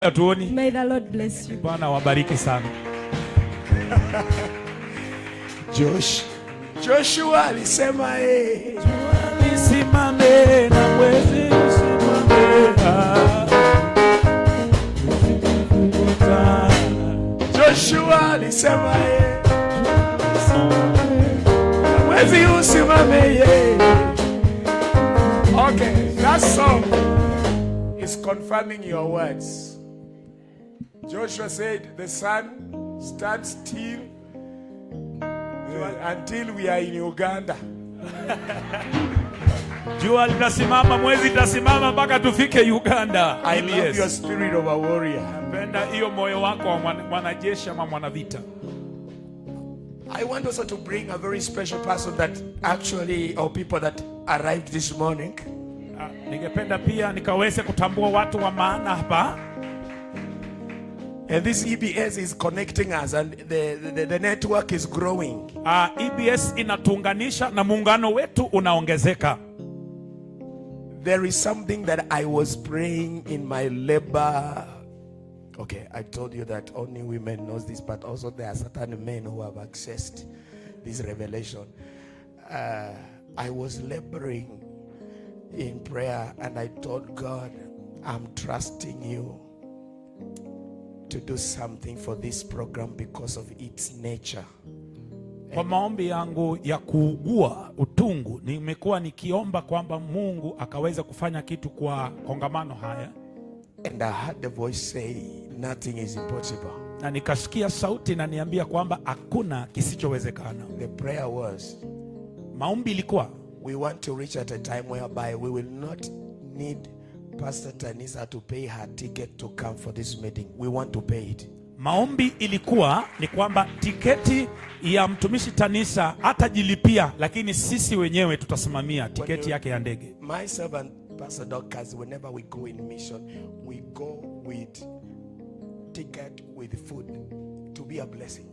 atuoni. May the Lord bless you. Bwana wabariki sana. Joshua alisema Nisimame na mwezi usimame. Joshua alisema na mwezi usimame. Okay, that song is confirming your words. Joshua said the sun stands still until we are in Uganda. Jua litasimama, mwezi litasimama mpaka tufike Uganda. I love your spirit of a warrior. Napenda hiyo moyo wako wa mwanajeshi ama mwanavita. I want also to bring a very special person that actually, or people that arrived this morning. Ningependa pia nikaweze kutambua watu wa maana hapa. And this EBS is connecting us, and the network is growing. EBS inatuunganisha na muungano wetu unaongezeka. There is something that I was praying in my labor. Okay, I told you that only women knows this, but also there are certain men who have accessed this revelation. I was laboring in prayer, and I told God, I'm trusting you to do something for this program because of its nature. Kwa maombi yangu ya kuugua utungu, nimekuwa nikiomba kwamba Mungu akaweza kufanya kitu kwa kongamano haya. And I heard the voice say, nothing is impossible. Na nikasikia sauti na niambia kwamba hakuna kisichowezekana. The prayer was, maombi ilikuwa, we want to reach at a time whereby we will not need Pastor Tanisa to pay her ticket to come for this meeting. We want to pay it. Maombi ilikuwa ni kwamba tiketi ya mtumishi Tanisa hatajilipia, lakini sisi wenyewe tutasimamia tiketi yake ya ndege. Myself and Pastor Dorcas, whenever we go in mission, we go with ticket, with food, to be a blessing.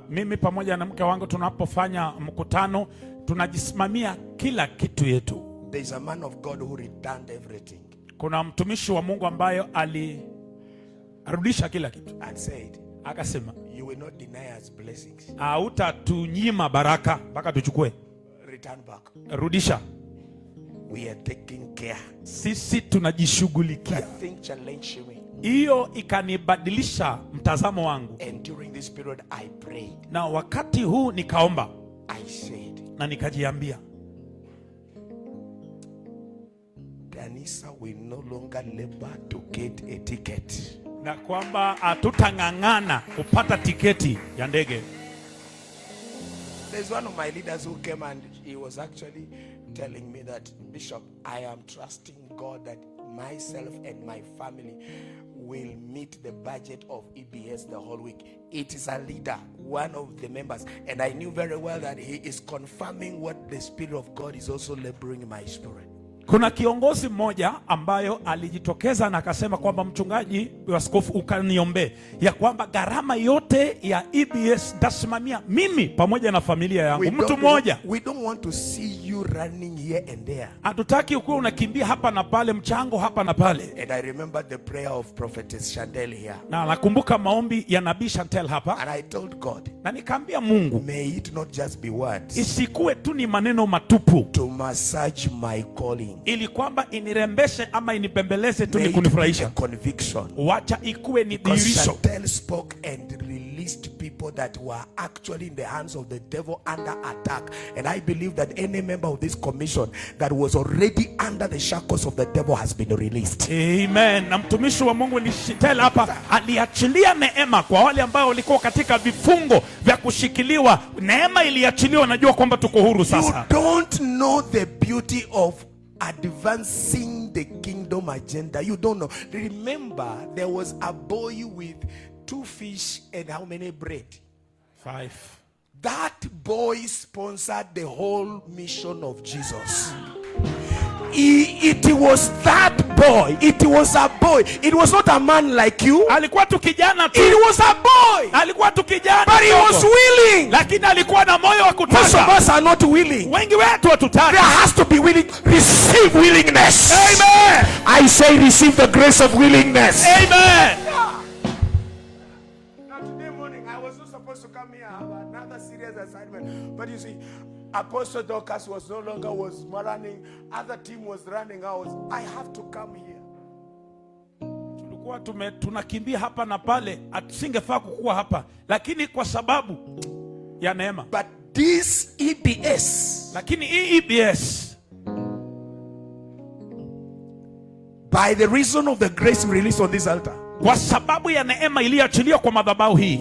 Mimi pamoja na mke wangu tunapofanya mkutano tunajisimamia kila kitu yetu. There is a man of God who returned everything. Kuna mtumishi wa Mungu ambayo alirudisha kila kitu. And said, akasema, you will not deny us blessings. Hautatunyima baraka mpaka tuchukue. Return back. Rudisha. We are taking care. Sisi tunajishughulikia. That thing challenged me. Hiyo ikanibadilisha mtazamo wangu. And during this period I prayed. Na wakati huu nikaomba. I said, na nikajiambia, Tanisa will no longer labor to get a ticket. Na kwamba hatutang'ang'ana kupata tiketi ya ndege. There's one of my leaders who came and he was actually telling me that, Bishop, I am trusting God that myself and my family will meet the budget of EBS the whole week. It is a leader, one of the members, and I knew very well that he is confirming what the Spirit of God is also laboring in my spirit. Kuna kiongozi mmoja ambayo alijitokeza na akasema kwamba mchungaji wa askofu ukaniombe ya kwamba gharama yote ya EBS tasimamia mimi pamoja na familia yangu. Mtu mmoja. We don't want to see you running here and there. Hatutaki ukuwe unakimbia hapa na pale, mchango hapa na pale. And I remember the prayer of Prophetess Chantel here. Na nakumbuka maombi ya Nabii Chantel hapa. And I told God, na nikaambia Mungu, may it not just be words. Isikuwe tu ni maneno matupu. To massage my calling. Ili kwamba inirembeshe ama inibembeleze tu ni kunifurahisha. Conviction. Wacha ikuwe ni dhihirisho. Chantel spoke and released people that were actually in the hands of the devil under attack. And I believe that any member of this commission that was already under the shackles of the devil has been released. Amen. Na mtumishi wa Mungu ni Chantel hapa aliachilia neema kwa wale ambao walikuwa katika vifungo vya kushikiliwa. Neema iliachiliwa, najua kwamba tuko huru sasa. You don't know the beauty of advancing the kingdom agenda. You don't know. Remember, there was a boy with 2 fish and how many bread? 5. That boy sponsored the whole mission of Jesus. It was that boy. It was a boy. It was not a man like you. Alikuwa tu kijana tu. It was a boy. Alikuwa tu kijana. But he was willing. Lakini alikuwa na moyo wa kutaka. Most of us are not willing. Wengi wetu hatutaki. There has to be willing. Receive willingness. Amen. I say receive the grace of willingness. Amen. Now today morning I was not supposed to come here. I have another serious assignment. But you see, Apostle Dorcas was no longer running. Other team was running. I have to come here. Tulikuwa tunakimbia hapa na pale, atusingefaa kukua hapa, lakini kwa sababu ya neema. But this EBS, lakini hii EBS, by the reason of the grace released on this altar, kwa sababu ya neema iliyoachiliwa kwa madhabahu hii,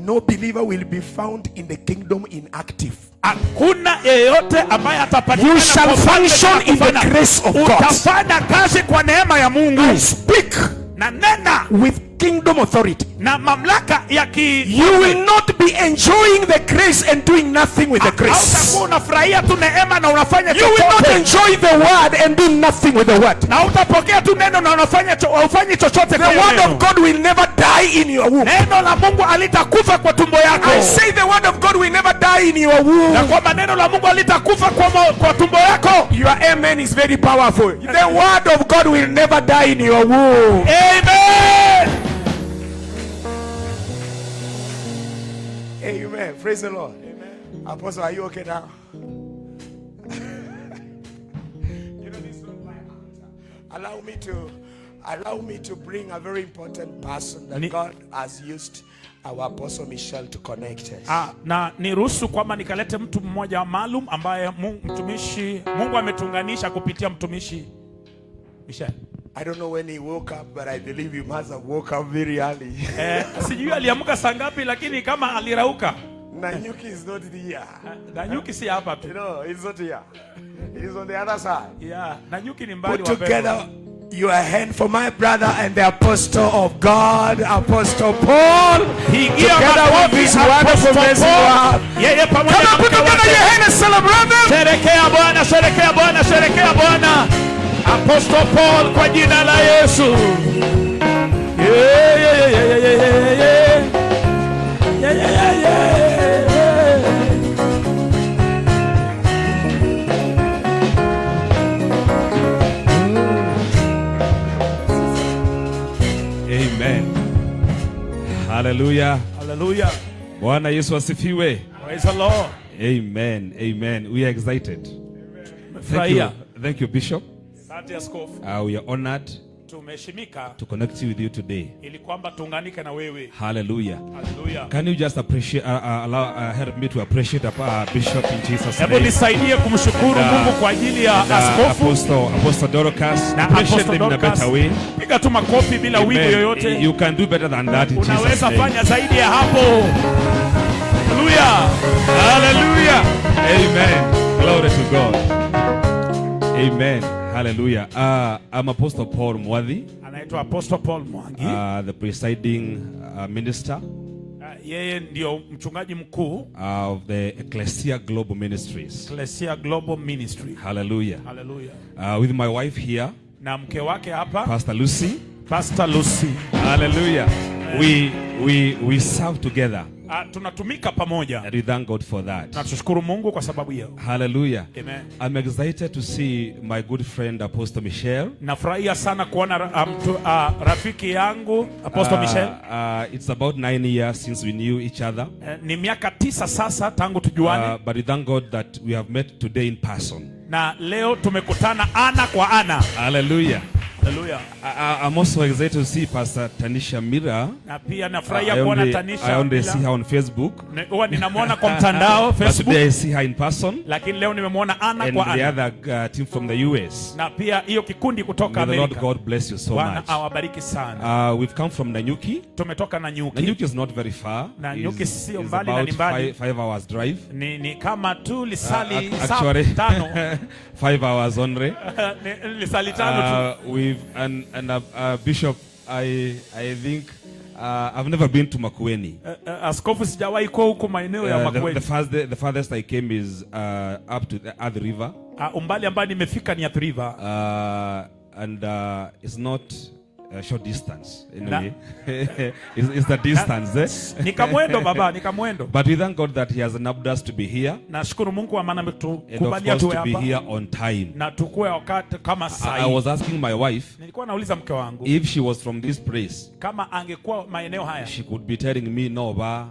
no believer will be found in the kingdom inactive. Hakuna yeyote ambaye atapatikana. You shall function in the grace of God. Utafanya kazi kwa neema ya Mungu. I speak na nena with kingdom authority. Na mamlaka ya you will not be enjoying the grace and doing nothing with the grace. Hautakuwa unafurahia tu neema na unafanya chochote. You will not enjoy the word and do nothing with the word. Na utapokea tu neno na ufanyi chochote kwa neno. The word of God will never die in your womb. Neno la Mungu halitakufa kwa tumbo yako. I say the word of God will never die in your womb. Na kwamba neno la Mungu halitakufa kwa tumbo yako. Your amen is very powerful. The word of God will never die in your womb. Amen. Amen. Praise the Lord. Amen. Apostle, are you okay now? You know, this is not my answer. Allow me to bring a very important person that God has used our Apostle Michelle to connect us. Na niruhusu kwamba nikalete mtu mmoja maalum ambaye Mungu ametunganisha kupitia mtumishi Michelle. I don't know when he woke up, but I believe he must have woke up very early. Sijui aliamka saa ngapi, lakini kama alirauka. Nanyuki is not here. Nanyuki si hapa tu. No, he's not here. He is on the other side. Yeah, Nanyuki ni mbali. Put together your hand for my brother and the apostle of God, Apostle Paul. Together with his wonderful message. Come on, put together your hand and celebrate them. Sherekea Bwana, sherekea Bwana, sherekea Bwana. Apostle Paul kwa jina la Yesu. Amen. Hallelujah. Hallelujah. Bwana Yesu asifiwe. Praise the Lord. Amen. Amen. We are excited. Thank you, Bishop. We are honored to connect with you today. Hallelujah. Hallelujah. Can you just appreciate, help me to appreciate Bishop in Jesus' name? Apostle Dorcas. Appreciate them in a better way. Amen. You can do better than that in Jesus' name. Hallelujah. Hallelujah. Amen. Glory to God. Amen. Hallelujah. I'm Apostle Paul Mwadhi. Anaitwa Apostle Paul Mwangi. The presiding minister. Yeye ndio mchungaji mkuu of the Ecclesia Global Ministries. Ecclesia Global Ministry. Hallelujah. Hallelujah. With my wife here. Na mke wake hapa. Pastor Lucy. Pastor Lucy. Hallelujah. We serve together. Tunatumika pamoja. And we thank God for that. Na tushukuru Mungu kwa sababu hiyo. Hallelujah. Amen. I'm excited to see my good friend Apostle Michelle. Nafurahia sana kuona rafiki yangu Apostle Michelle. It's about 9 years since we knew each other. Ni miaka 9 sasa tangu tujuane. But we thank God that we have met today in person. Na leo tumekutana ana kwa ana. Hallelujah. Hallelujah. I'm also excited to see Pastor Tanisha Mira. Na pia nafurahia kuona Tanisha. I only see her on Facebook. Huwa ninamwona kwa mtandao Facebook. But today I see her in person. Lakini leo nimemwona ana kwa ana. And the other team from the US. Na pia hiyo kikundi kutoka Amerika. May the Lord God bless you so much. Bwana awabariki sana. We've come from Nanyuki. Tumetoka Nanyuki. Nanyuki is not very far. Nanyuki sio mbali na ni mbali. 5 hours drive. Ni kama tu lisali actually 5 5 hours only. Lisali 5 tu. Bishop, I think I've never been to Makueni. Askofu, sijawahi kuwa huko maeneo ya Makueni. The farthest I came is up to the Athi River. Umbali ambao nimefika ni Athi River. And it's not a short distance anyway. It's the distance. Nikamwendo baba, nikamwendo. But we thank God that he has enabled us to be here. Nashukuru Mungu kwa maana ametukubalia tuwe hapa. To be here on time. Na tukue wakati kama saa hii. I was asking my wife. Nilikuwa nauliza mke wangu. If she was from this place. Kama angekuwa maeneo haya. She could be telling me no ba.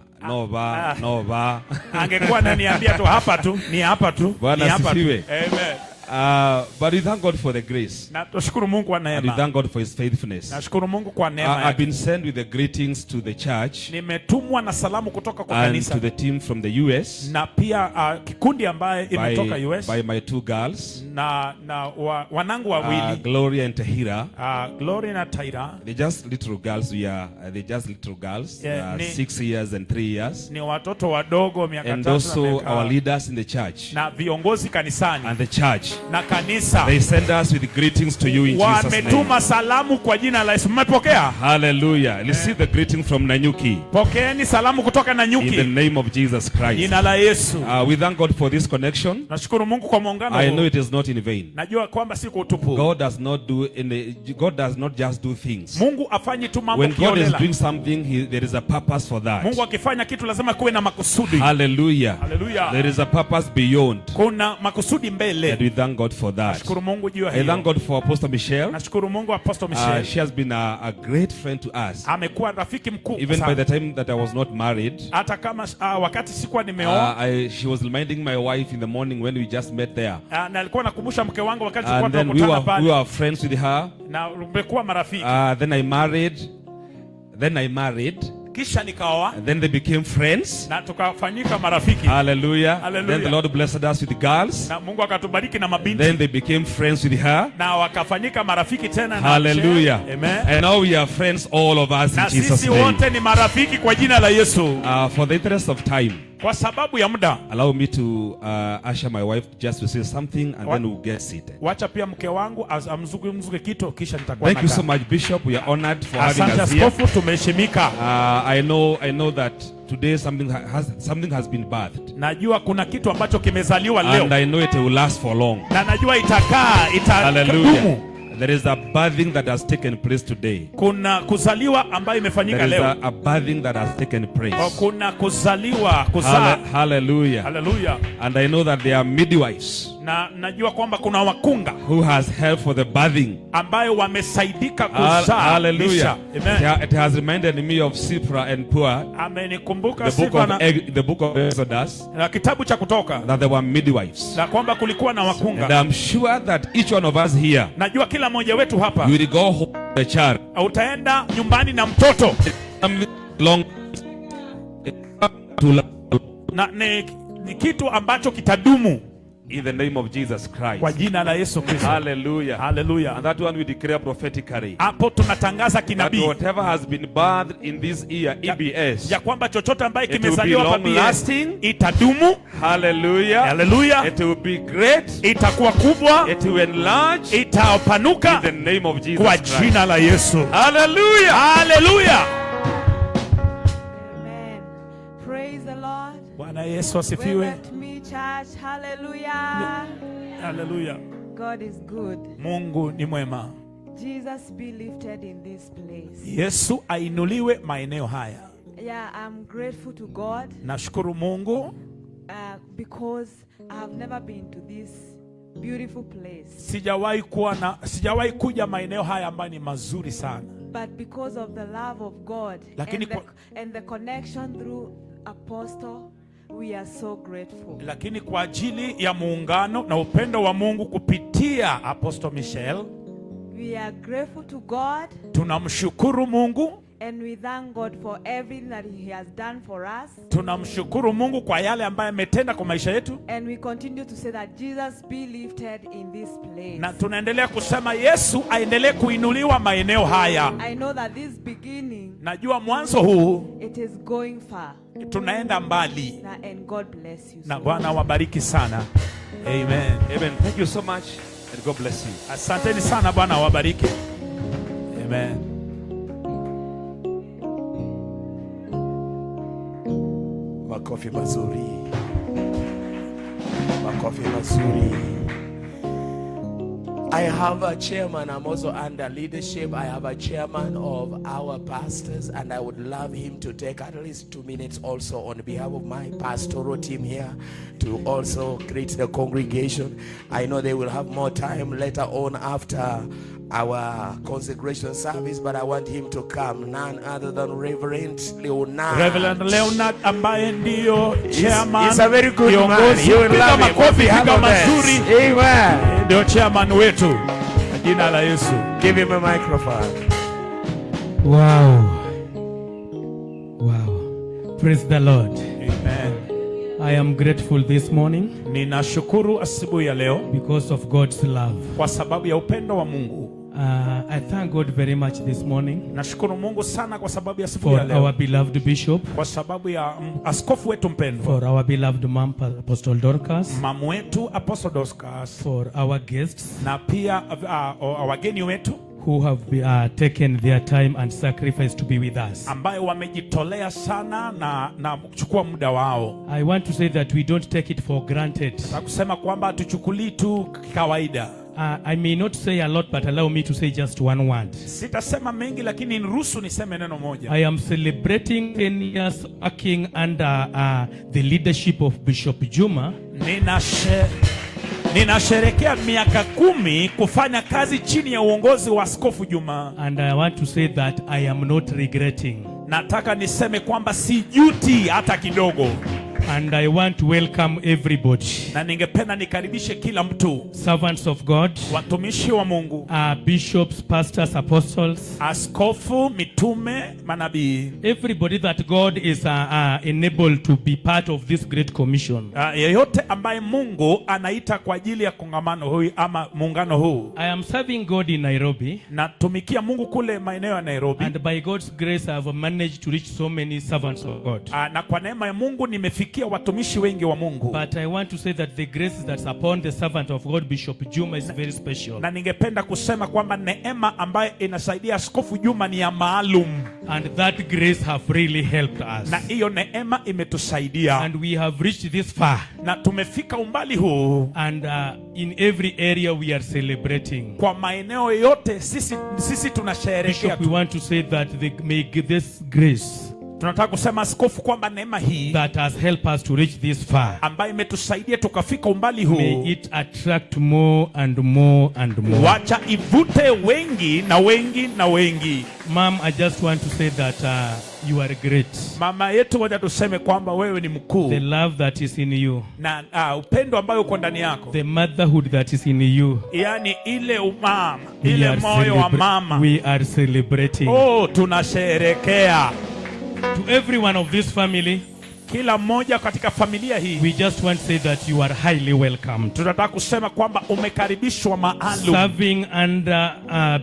Angekuwa ananiambia tu hapa tu, ni hapa tu, ni hapa tu. Amen. But we thank God for the grace. Na tushukuru Mungu kwa neema. And we thank God for his faithfulness. Nashukuru Mungu kwa neema yake. I've been sent with the greetings to the church. Nimetumwa na salamu kutoka kwa kanisa. And to the team from the US. Na pia kikundi ambaye imetoka US. By my two girls. Na wanangu wawili. Gloria and Tahira. Gloria na Tahira. They're just little girls. They're just little girls. 6 years and 3 years. Ni watoto wadogo miaka 3 na miaka. And also our leaders in the church. Na viongozi kanisani. And the church. Na kanisa. They send us with greetings to you in Jesus' name. Wametuma salamu kwa jina la Yesu. Mmepokea? Hallelujah. Receive the greeting from Nanyuki. Pokeeni salamu kutoka Nanyuki. In the name of Jesus Christ. Jina la Yesu. We thank God for this connection. Nashukuru Mungu kwa muungano huu. I know it is not in vain. Najua kwamba si kwa utupu. God does not just do things. Mungu afanyi tu mambo kiolela. When God is doing something, there is a purpose for that. Mungu akifanya kitu lazima kuwe na makusudi. Hallelujah. Hallelujah. There is a purpose beyond. Kuna makusudi mbele. And we thank God for that. Nashukuru Mungu juu ya hiyo. I thank God for Apostle Michelle. Nashukuru Mungu Apostle Michelle. She has been a great friend to us. Amekuwa rafiki mkuu sana. Even by the time that I was not married. Hata kama wakati sikuwa nimeoa. She was reminding my wife in the morning when we just met there. Na alikuwa nakumbusha mke wangu wakati tulikuwa tunakutana pale. We were friends with her. Na tumekuwa marafiki. Then I married. Kisha nikaoa. Then they became friends. Na tukafanyika marafiki. Hallelujah. Then the Lord blessed us with girls. Na Mungu akatubariki na mabinti. Then they became friends with her. Na wakafanyika marafiki tena na Hallelujah. Amen. And now we are friends all of us in Jesus' name. Na sisi wote ni marafiki kwa jina la Yesu. For the interest of time. Kwa sababu ya muda. Allow me to usher my wife just to say something and then we'll get seated. Wacha pia mke wangu amzungumze kitu kisha nitakuwa. Thank you so much, Bishop. We are honored for having us here. Asante askofu, tumeheshimika. I know that today something has been birthed. Najua kuna kitu ambacho kimezaliwa leo. And I know it will last for long. Na najua itakaa. Hallelujah. There is a birthing that has taken place today. Kuna kuzaliwa ambayo imefanyika leo. There is a birthing that has taken place. Kuna kuzaliwa, kuzaa. Hallelujah. Hallelujah. And I know that there are midwives. Na najua kwamba kuna wakunga who has helped for the birthing. Ambayo wamesaidika kuzaa. Hallelujah. Amen. It has reminded me of Sipra and Pua. Amenikumbuka Sipra na the book of Exodus. Na kitabu cha Kutoka. That there were midwives. Na kwamba kulikuwa na wakunga. And I'm sure that each one of us here. Najua kila mmoja wetu hapa. You will go home with the child. Utaenda nyumbani na mtoto. Long. Na ni kitu ambacho kitadumu. In the name of Jesus Christ. Kwa jina la Yesu Kristo. Hallelujah. Hallelujah. And that one we declare prophetically. Hapo tunatangaza kinabii. That whatever has been birthed in this year, EBS. Ya kwamba chochote ambaye kimezaliwa hapa EBS itadumu. Hallelujah. Hallelujah. It will be great. Itakuwa kubwa. It will enlarge. Itapanuka. In the name of Jesus Kwa Christ. jina la Yesu. Hallelujah. Hallelujah. Amen. Praise the Lord. Bwana Yesu asifiwe. Church, hallelujah. Hallelujah. God is good. Mungu ni mwema. Jesus be lifted in this place. Yesu ainuliwe maeneo haya. Yeah, I'm grateful to God. Nashukuru Mungu because I have never been to this beautiful place. Sijawahi kuja maeneo haya ambayo ni mazuri sana. But because of the love of God and the connection through Apostle, we are so grateful. Lakini kwa ajili ya muungano na upendo wa Mungu kupitia Apostle Michelle, we are grateful to God. Tunamshukuru Mungu. And we thank God for everything that he has done for us. Tunamshukuru Mungu kwa yale ambayo ametenda kwa maisha yetu. And we continue to say that Jesus be lifted in this place. Na tunaendelea kusema Yesu aendelee kuinuliwa maeneo haya. I know that this beginning, najua mwanzo huu, it is going far. Tunaenda mbali. And God bless you. Na Bwana wabariki sana. Amen. Amen. Thank you so much and God bless you. Asanteni sana, Bwana wabariki. Amen. Makofi mazuri. Makofi mazuri. I have a chairman. I'm also under leadership. I have a chairman of our pastors, and I would love him to take at least 2 minutes also on behalf of my pastoral team here to also greet the congregation. I know they will have more time later on after our consecration service, but I want him to come, none other than Reverend Leonard. Reverend Leonard ambaye ndio chairman. He's a very good man. You will love him. Makofi piga mazuri. Amen. Ndio chairman wetu. Jina la Yesu. Give him a microphone. Wow. Wow. Praise the Lord. Amen. I am grateful this morning Ninashukuru asubuhi ya leo because of God's love. kwa sababu ya upendo wa Mungu. I thank God very much this morning Nashukuru Mungu sana kwa sababu ya asubuhi ya for leo. our beloved bishop, Kwa sababu ya askofu wetu mpendwa. for our beloved mom, Apostle Dorcas, Mamu wetu Apostle Dorcas. for our guests Na pia wageni wetu who have taken their time and sacrifice to be with us. ambayo wamejitolea sana na kuchukua muda wao. I want to say that we don't take it for granted. Na kusema kwamba hatuchukulii tu kawaida. I may not say a lot, but allow me to say just one word. Sitasema mengi lakini niruhusu niseme neno moja. I am celebrating 10 years working under the leadership of Bishop Juma. Ninasherekea miaka 10 kufanya kazi chini ya uongozi wa Askofu Juma. And I want to say that I am not regretting. Nataka niseme kwamba sijuti hata kidogo. And I want to welcome everybody. Na ningependa nikaribishe kila mtu. Servants of God, Watumishi wa Mungu, bishops, pastors, apostles, askofu, mitume, manabii. everybody that God is enabled to be part of this great commission. Yeyote ambaye Mungu anaita kwa ajili ya kongamano huu ama muungano huu. I am serving God in Nairobi. Natumikia Mungu kule maeneo ya Nairobi. And by God's grace I have managed to reach so many servants of God. Na kwa neema ya Mungu nimefikia watumishi wengi wa Mungu. But I want to say that the grace that's upon the servant of God, Bishop Juma, is very special. Na ningependa kusema kwamba neema ambayo inasaidia Askofu Juma ni ya maalum. And that grace have really helped us. Na hiyo neema imetusaidia. And we have reached this far. Na tumefika umbali huu. And in every area we are celebrating. Kwa maeneo yote sisi tunasherehekea. Bishop, we want to say that may this grace tunataka kusema askofu kwamba neema hii that has helped us to reach this far, ambayo imetusaidia tukafika umbali huu, may it attract more and more and more. Wacha ivute wengi na wengi na wengi. Mom, I just want to say that you are great. Mama yetu, wacha tuseme kwamba wewe ni mkuu. The love that is in you, na upendo ambayo uko ndani yako, the motherhood that is in you, yani ile umama, ile moyo wa mama, we are celebrating. Oh, tunasherehekea. To every one of this family, kila mmoja katika familia hii, we just want to say that you are highly welcome. Tunataka kusema kwamba umekaribishwa maalum. Serving under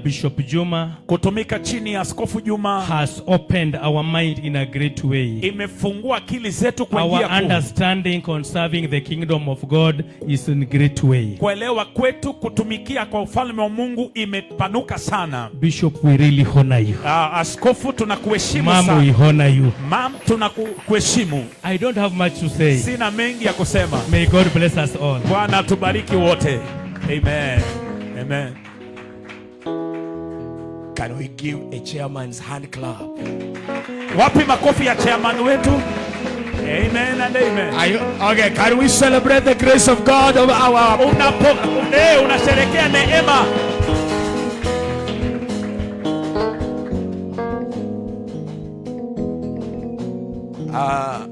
Bishop Juma, kutumika chini ya Askofu Juma, has opened our mind in a great way. Imefungua akili zetu kwa njia kuu. Our understanding concerning the kingdom of God is in a great way. Kuelewa kwetu kutumikia kwa ufalme wa Mungu imepanuka sana. Bishop, we really honor you. Askofu, tunakuheshimu sana. Mom, we honor you. Mom, tunakuheshimu. I don't have much to say. Sina mengi ya kusema. May God bless us all. Bwana tubariki wote. Amen. Amen. Can we give a chairman's hand clap? Wapi makofi ya chairman wetu? Amen and amen. Okay, can we celebrate the grace of God of our unasherehekea neema.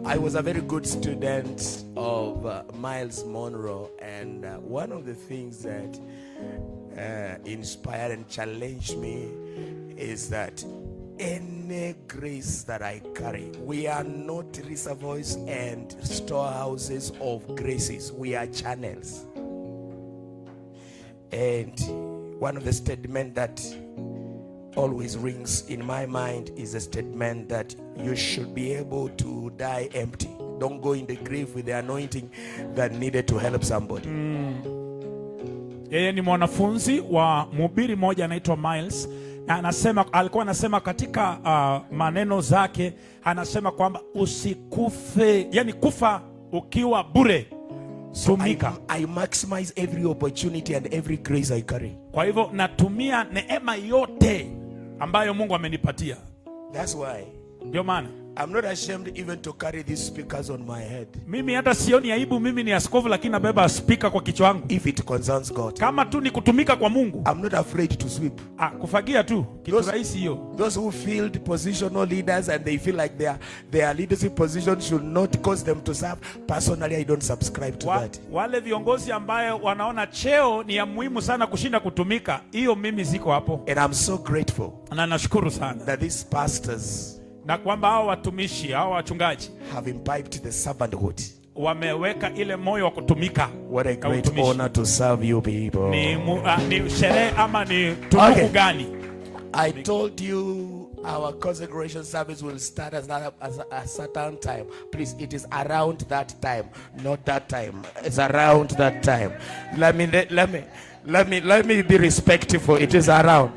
I was a very good student of Miles Monroe, and one of the things that inspired and challenged me is that any grace that I carry, we are not reservoirs and storehouses of graces, we are channels. And one of the statements that always rings in my mind is a statement that you should be able to die empty. Don't go in the grave with the anointing that needed to help somebody. Yeye ni mwanafunzi wa mhubiri mmoja anaitwa Miles, Anasema, alikuwa anasema katika maneno zake, anasema kwamba usikufe, yani kufa ukiwa bure. So I maximize every opportunity and every grace I carry. Kwa hivyo natumia neema yote ambayo Mungu amenipatia. That's why. Ndio maana I'm not ashamed even to carry these speakers on my head. Mimi hata sioni aibu, mimi ni askofu lakini nabeba speaker kwa kichwa changu. If it concerns God. Kama tu ni kutumika kwa Mungu. I'm not afraid to sweep. Kufagia tu, kitu rahisi hiyo. Those who filled positional leaders and they feel like their leadership position should not cause them to serve. Personally, I don't subscribe to that. Wale viongozi ambayo wanaona cheo ni ya muhimu sana kushinda kutumika, hiyo mimi ziko hapo. And I'm so grateful. Na nashukuru sana that these pastors, na kwamba hao watumishi, hao wachungaji have imbibed the servanthood. Wameweka ile moyo wa kutumika. What a great honor to serve you people. Ni sherehe ama ni tunuku gani? I told you our consecration service will start at a certain time. Please, it is around that time, not that time. It's around that time. Let me be respectful. It is around.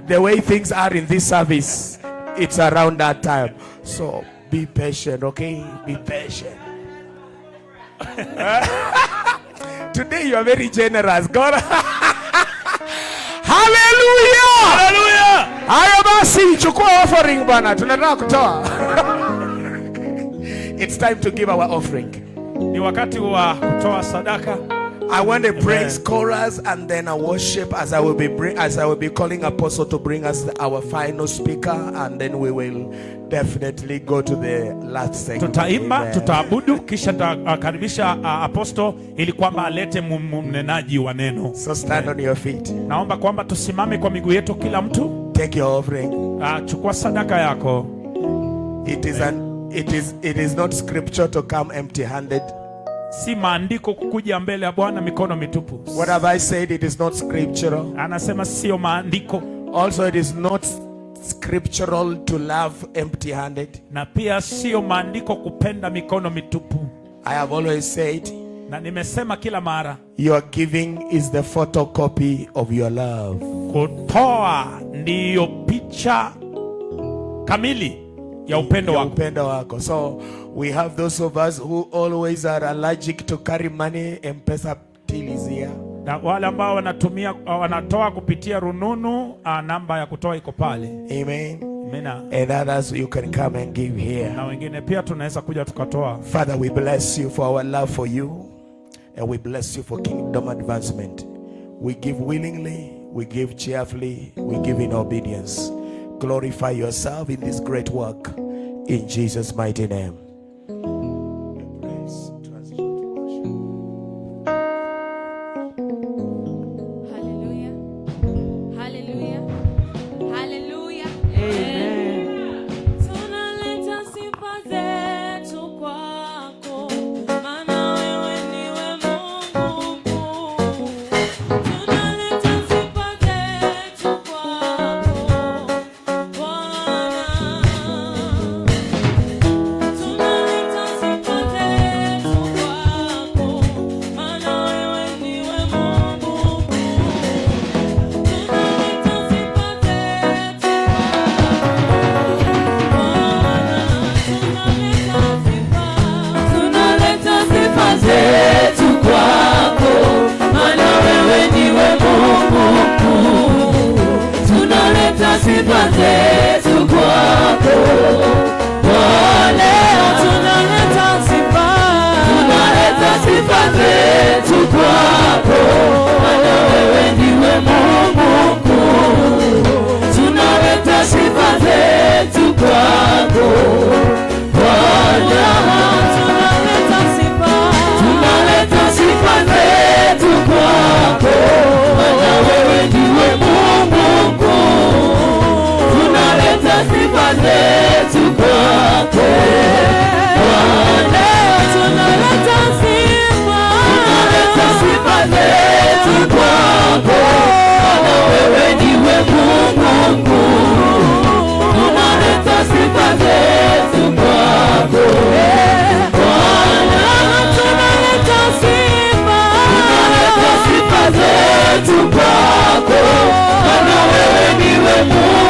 The way things are in this service, it's around that time. So be patient, okay? Be patient. Today you are very generous. God. Hallelujah! Hallelujah! Haya basi, chukua offering bwana. Tunataka kutoa. It's time to give our offering. Ni wakati wa kutoa sadaka. I want a praise chorus and then a worship as I will be calling Apostle to bring us our final speaker, and then we will definitely go to the last segment. Tutaimba, tutaabudu, kisha tutakaribisha Apostle ili kwamba alete mnenaji wa neno. So stand on your feet. Naomba kwamba tusimame kwa miguu yetu kila mtu. Take your offering. Chukua sadaka yako. It is not scripture to come empty-handed. Si maandiko kukuja mbele ya Bwana mikono mitupu. What have I said? It is not scriptural. Anasema sio maandiko. Also, it is not scriptural to love empty-handed. Na pia sio maandiko kupenda mikono mitupu. I have always said, na nimesema kila mara, your giving is the photocopy of your love. Kutoa ndiyo picha kamili ya upendo wako. So we have those of us who always are allergic to carry money. M-Pesa till is here. Na wale ambao wanatoa kupitia rununu, namba ya kutoa iko pale. Amen. Amina. And others you can come and give here. Na wengine pia tunaweza kuja tukatoa. Father, we bless you for our love for you, and we bless you for kingdom advancement. We give willingly, we give cheerfully, we give in obedience. Glorify yourself in this great work in Jesus' mighty name. Tunaleta sifa zetu kwako, maana wewe ndiwe Mungu.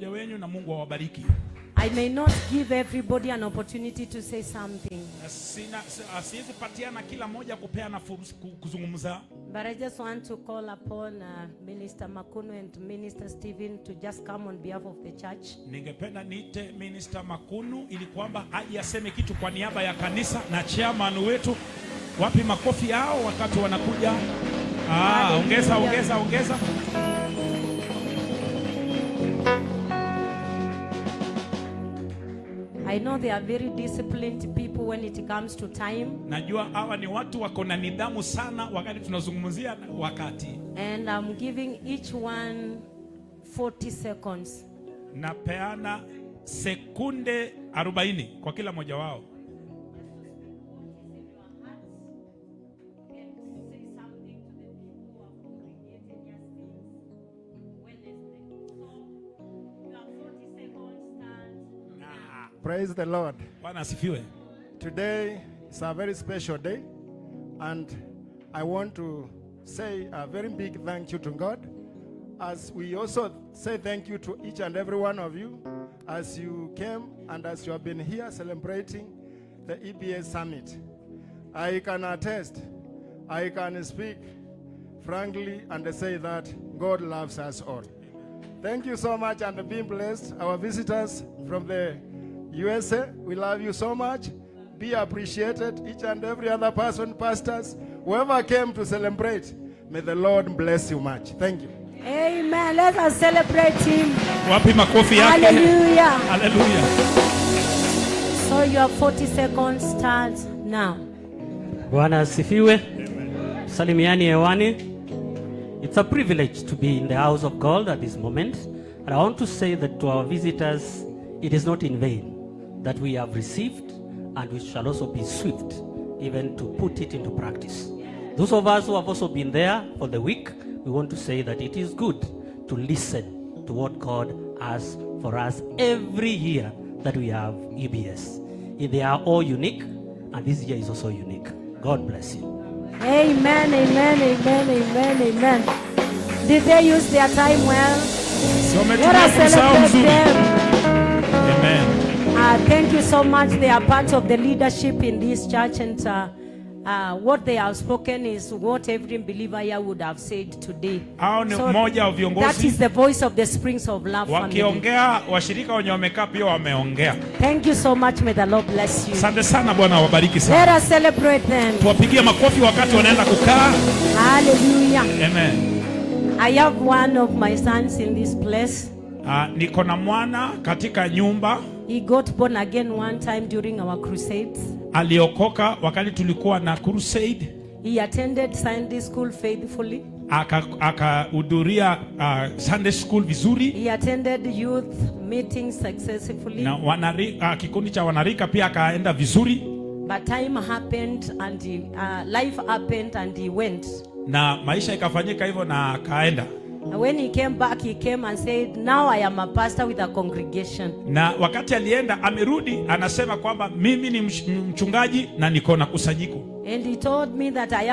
mmoja wenu na Mungu awabariki. I may not give everybody an opportunity to say something. Siwezi patiana kila mmoja kupeana fursa kuzungumza. But I just want to call upon Minister Makuno and Minister Stephen to just come on behalf of the church. Ningependa niite Minister Makunu ili kwamba aje aseme kitu kwa niaba ya kanisa na chairman wetu. Wapi makofi yao wakati wanakuja? Ongeza. I know they are very disciplined people when it comes to time. Najua hawa ni watu wako na nidhamu sana wakati tunazungumzia wakati. And I'm giving each one 40 seconds. Napeana sekunde 40 kwa kila mmoja wao. Praise the Lord. Bwana asifiwe. Today is a very special day, and I want to say a very big thank you to God, as we also say thank you to each and every one of you as you came and as you have been here celebrating the EBS Summit. I can attest, I can speak frankly and say that God loves us all. Thank you so much and be blessed. Our visitors from the USA, we love you so much. Be appreciated. Each and every other person, pastors, whoever came to celebrate, may the Lord bless you much. Thank you. Amen. Let us celebrate him. Wapi makofi yake? Hallelujah. Hallelujah. So your 40 seconds starts now. Bwana asifiwe. Salimiani hewani. It's a privilege to be in the house of God at this moment. And I want to say that to our visitors, it is not in vain that we have received, and we shall also be swift even to put it into practice. Those of us who have also been there for the week, we want to say that it is good to listen to what God has for us every year that we have EBS. They are all unique, and this year is also unique. God bless you. Amen, amen, amen, amen, amen. Did they use their time well? Let us celebrate them. Amen. Thank you so much. They are part of the leadership in this church, and what they have spoken is what every believer here would have said today. So that is the voice of the Springs of Love family. Thank you so much. May the Lord bless you. Let us celebrate them. Hallelujah. Amen. I have one of my sons in this place. Niko na mwana katika nyumba. He got born again one time during our crusades. Aliokoka wakati tulikuwa na crusade. He attended Sunday school faithfully. Akahudhuria Sunday school vizuri. He attended youth meetings successfully. Na kikundi cha wanarika pia akaenda vizuri. But time happened and life happened and he went. Na maisha ikafanyika hivyo na akaenda. When he came back, he came and said, now I am a pastor with a congregation. Na wakati alienda amerudi anasema kwamba mimi ni mchungaji na niko na kusanyiko. And he told me that I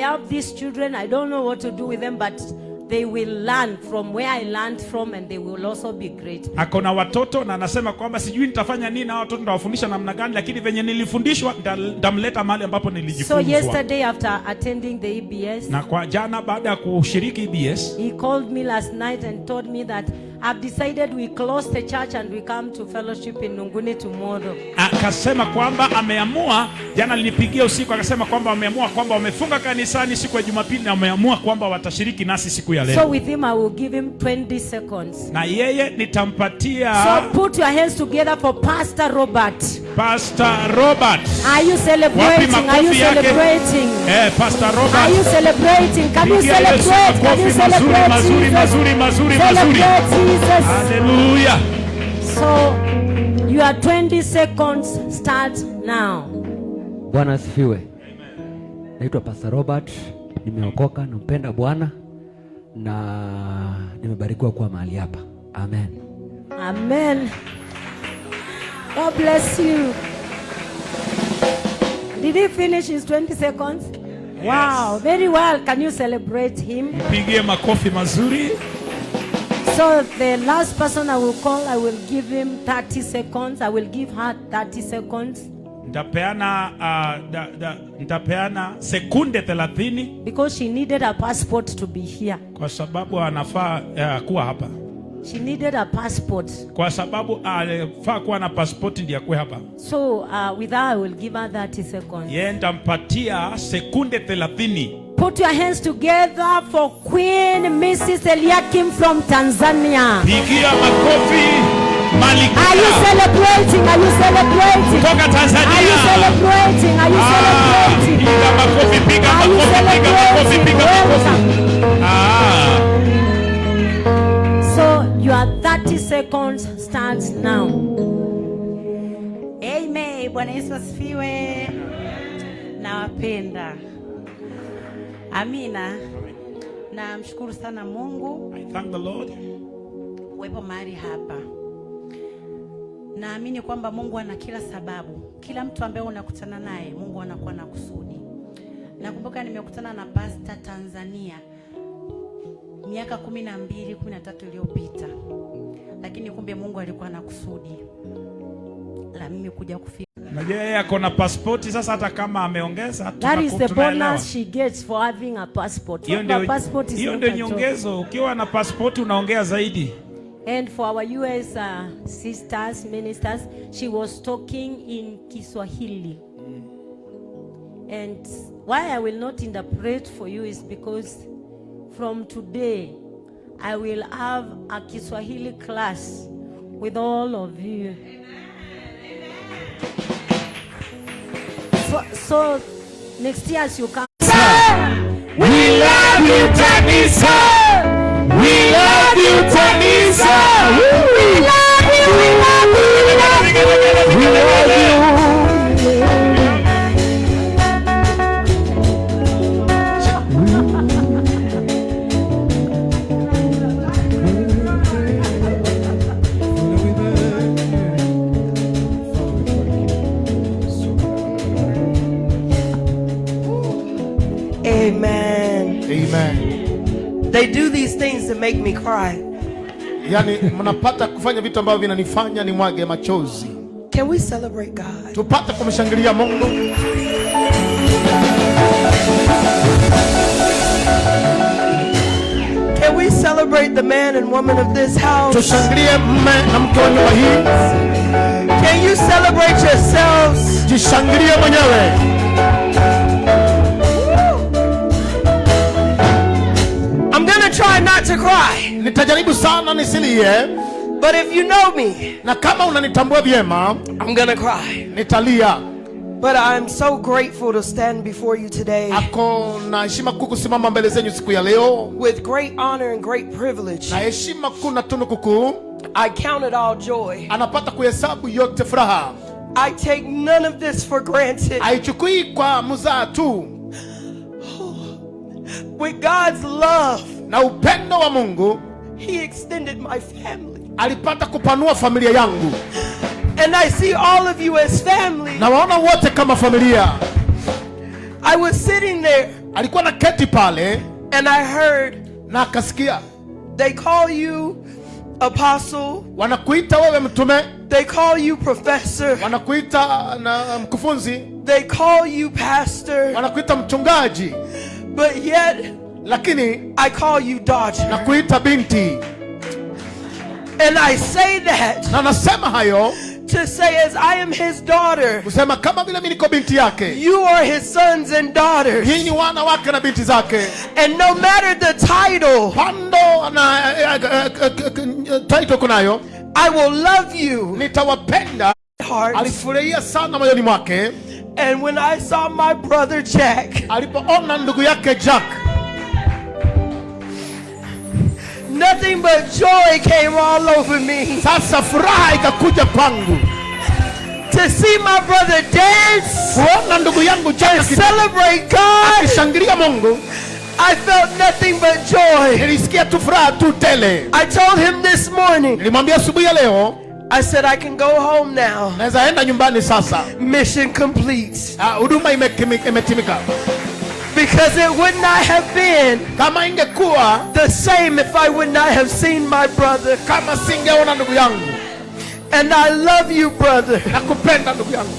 have these children, I don't know what to do with them, but they will learn from where I learned from, and they will also be great. Akona watoto na anasema kwamba sijui nitafanya nini na watoto ndawafundisha namna gani, lakini venye nilifundishwa ndamleta mahali ambapo nilijifunzwa. So yesterday after attending the EBS, na kwa jana baada ya kushiriki EBS, he called me last night and told me that I've decided we close the church and we come to fellowship in Nunguni tomorrow. Akasema kwamba ameamua, jana nilipigia usiku akasema kwamba ameamua kwamba wamefunga kanisani siku ya Jumapili na ameamua kwamba watashiriki nasi siku ya leo. So with him I will give him 20 seconds. Na yeye nitampatia. So put your hands together for Pastor Robert. Pastor Robert. Are you celebrating? Are you celebrating? Pastor Robert. Are you celebrating? Can you celebrate? Can you celebrate? Mazuri. Celebrate Jesus. Hallelujah. So your 20 seconds start now. Bwana asifiwe. Naitwa Pastor Robert, nimeokoka, nampenda Bwana na nimebarikiwa kuwa mahali hapa. Amen. Amen. God bless you. Did he finish his 20 seconds? Yes. Wow, very well. Can you celebrate him? Pigie makofi mazuri. So the last person I will call, I will give him 30 seconds. I will give her 30 seconds. Nitapeana sekunde 30 because she needed a passport to be here. Kwa sababu anafaa kuwa hapa. She needed a passport. Kwa sababu alifaa kuwa na passport ndiye akue hapa. So with her I will give her 30 seconds. Yeye nitampatia sekunde 30. Put your hands together for Queen Mrs. Eliakim from Tanzania. Pigia makofi Malkia. Are you celebrating? Are you celebrating? Kutoka Tanzania. Are you celebrating? Are you celebrating? Piga makofi, piga makofi, piga makofi. So your 30 seconds starts now. Amen. Bwana Yesu asifiwe. Nawapenda. Amina. Na mshukuru sana Mungu. I thank the Lord. Uwepo mahali hapa. Naamini kwamba Mungu ana kila sababu. Kila mtu ambaye unakutana naye, Mungu anakuwa na kusudi. Nakumbuka nimekutana na Pastor Tanzania miaka 12, 13 iliyopita. Lakini kumbe Mungu alikuwa na kusudi la mimi kuja kufika. Najua yeye ako na passport sasa, hata kama ameongeza that is the bonus she gets for having a passport. Hiyo ndio nyongezo, ukiwa na passport unaongea zaidi. And for our US sisters, ministers, she was talking in Kiswahili. And why I will not interpret for you is because from today I will have a Kiswahili class with all of you. So next year as you come, we love you, Tanisa. We love you, Tanisa. We love you, we love you, we love you, we love you. Amen. Amen. They do these things to make me cry. Yani mnapata kufanya vitu ambavyo vinanifanya nimwage machozi. Can we celebrate God? Tupate kumshangilia Mungu. Can we celebrate the man and woman of this house? Tushangilie mume na mke wa nyumba hii. Can you celebrate yourselves? Jishangilie mwenyewe. I'm gonna try not to cry. Nitajaribu sana nisilie. But if you know me, na kama unanitambua vyema, I'm gonna cry. Nitalia. But I'm so grateful to stand before you today. Ako na heshima kuu kusimama mbele zenu siku ya leo. With great honor and great privilege. Na heshima kuu na tunuku kuu. I count it all joy. Anapata kuhesabu yote furaha. I take none of this for granted. Haichukui kwa mzaha tu. With God's love, na upendo wa Mungu, He extended my family. Alipata kupanua familia yangu. And I see all of you as family. Na waona wote kama familia. I was sitting there. Alikuwa na keti pale. And I heard. Na akasikia. They call you apostle. Wanakuita wewe mtume. They call you professor. Wanakuita na mkufunzi. They call you pastor. Wanakuita mchungaji. But yet, lakini I call you daughter. Nakuita binti. And I say that. Na nasema hayo. To say as I am his daughter. Kusema kama vile mimi niko binti yake. You are his sons and daughters. Nyinyi wana wake na binti zake. And no matter the title. Pando na title kunayo. I will love you. Nitawapenda. Alifurahia sana moyoni mwake. And when I saw my brother Jack, alipoona ndugu yake Jack, nothing but joy came all over me. Sasa furaha ikakuja kwangu. To see my brother dance, kuona ndugu yangu Jack celebrate God, akishangilia Mungu, I felt nothing but joy. Nilisikia tu furaha tu tele. I told him this morning. Nilimwambia asubuhi ya leo. I said I can go home now. Naweza enda nyumbani sasa. Mission complete. Huduma imetimika. Because it would not have been kama ingekuwa the same if I would not have seen my brother. Kama singeona ndugu yangu. And I love you, brother. Nakupenda ndugu yangu.